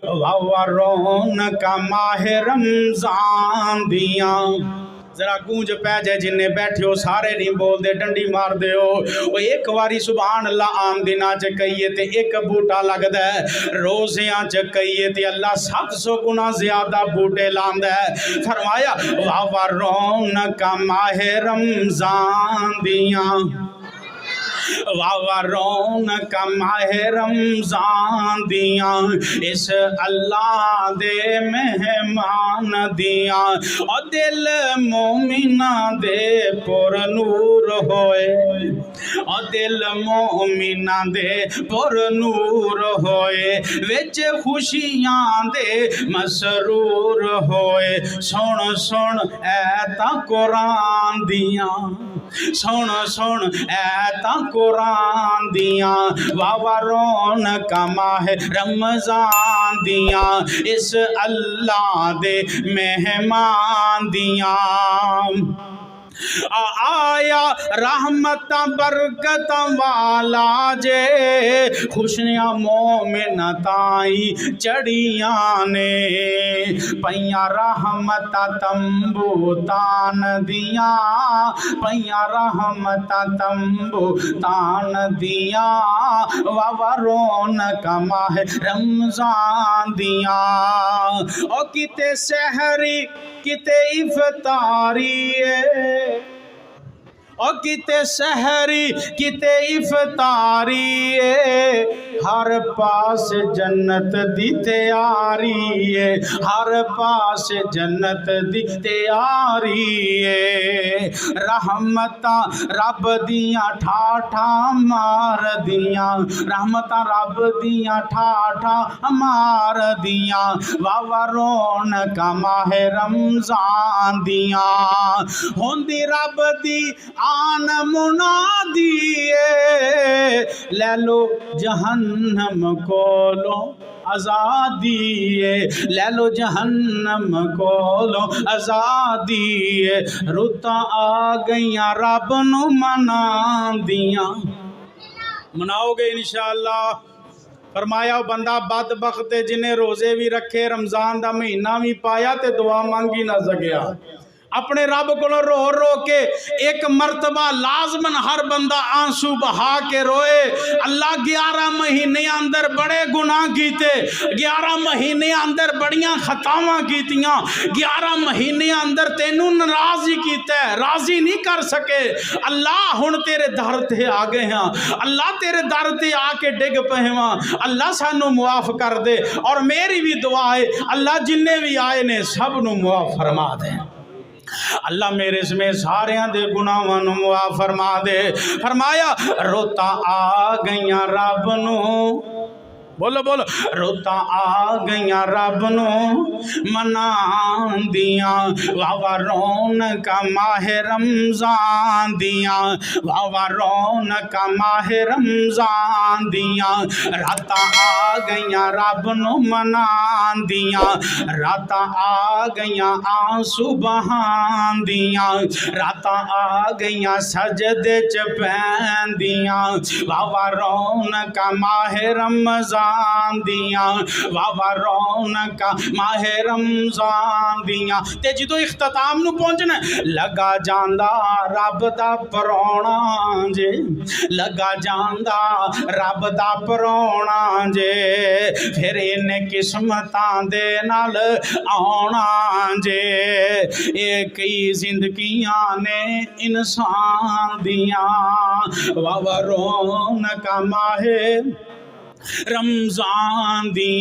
वाह रौनक माहे रमजान दिया। जरा गूंज पै जाए जिन्ने बैठे हो सारे नहीं बोलते डंडी मार दो। एक बारी सुभान अल्लाह आम दिना च कहिए ते एक बूटा लगता है, रोज़ियां च कहिए ते अल्लाह 700 गुना ज्यादा बूटे लांदा है। फरमाया वाह रौनक माहे रमजान दिया, वाह रौनक माहे रमजान दिया, इस अल्लाह दे मेहमान दिया। और दिल मोमिना दे पुर नूर होए, और दिल मोमिना दे पुर नूर होए, विच खुशियां दे मसरूर होए। सुन सुन ऐता कुरान दिया, सुन सुन ऐता कुरान दिया, वाह रौनक माहे रमजान दिया, इस अल्लाह दे मेहमान दिया। आया रहमत बरकत वाला जे, खुशियां मोमिन ताई चढ़िया ने, पैया रहमत तंबू तान दिया, पैया रहमत तंबू तान दिया, वाह रौनक माहे रमजान दिया। ओ किते सहरी किते इफ्तारी, और किते सहरी किते इफ्तारी, हर पास जन्नत दी तैयारी है, हर पास जन्नत दी तैयारी है। रहमता रब दियां ठाठा मार दियां, रहमता रब दियां ठाठा मार दियां, वाह रौनक माहे रमजान दियां। होंदी रब दी आन मुनादी, ले लो जहन्नम कोलो आजादी, ले लो जहन्नम कोलो आजादी, रुता आ गईयां रब नू मना दियां। मनाओगे इंशाअल्लाह। फरमाया बंदा बदबख्त जिन्हें रोजे भी रखे, रमजान का महीना भी पाया ते दुआ मंगी ना सकिया। अपने रब को रो रो के एक मरतबा लाजमन हर बंदा आंसू बहा के रोए। अल्लाह 11 महीने अंदर बड़े गुनाह कीते, 11 महीने अंदर बड़ियां खतावां कीतियां, 11 महीने अंदर तेनू नाराज ही कीता, राजी नहीं कर सके। अल्लाह हुण तेरे दर ते आ गए हाँ, अल्लाह तेरे दर ते आके डिग पए हाँ, अल्लाह सानू मुआफ कर दे। और मेरी भी दुआ है अल्लाह जिन्ने भी आए ने सब नू मुआफ फरमा दे। अल्लाह मेरे समेत सारियां दे गुनाहां नू मुआफ फरमा दे। फरमाया रोता आ गईयां रब नू, बोलो बोलो, रोता आ गईयां रब नू मनान दिया, वाह रौनक माहे रमजान दिया, वाह रौनक माहे रमजान दिया। राता आ गईयां रब नू मनान दिया, राता आ गईयां आंसू बहान दिया, राता आ गईयां सजदे च पैन दिया, वाह रौनक माहे रमजान दिया, वाह रौनक माहे रमजान दिया। ते जो इख्तिताम नू पहुंचना लगा जांदा रब दा परौना जे, लगा जांदा रब दा परौना जे, फिर इन्ने किस्मतां दे नाल आउणा जे। एक ही जिंदगियां ने इंसान दियां, वाह रौनक माहे रमजान दी।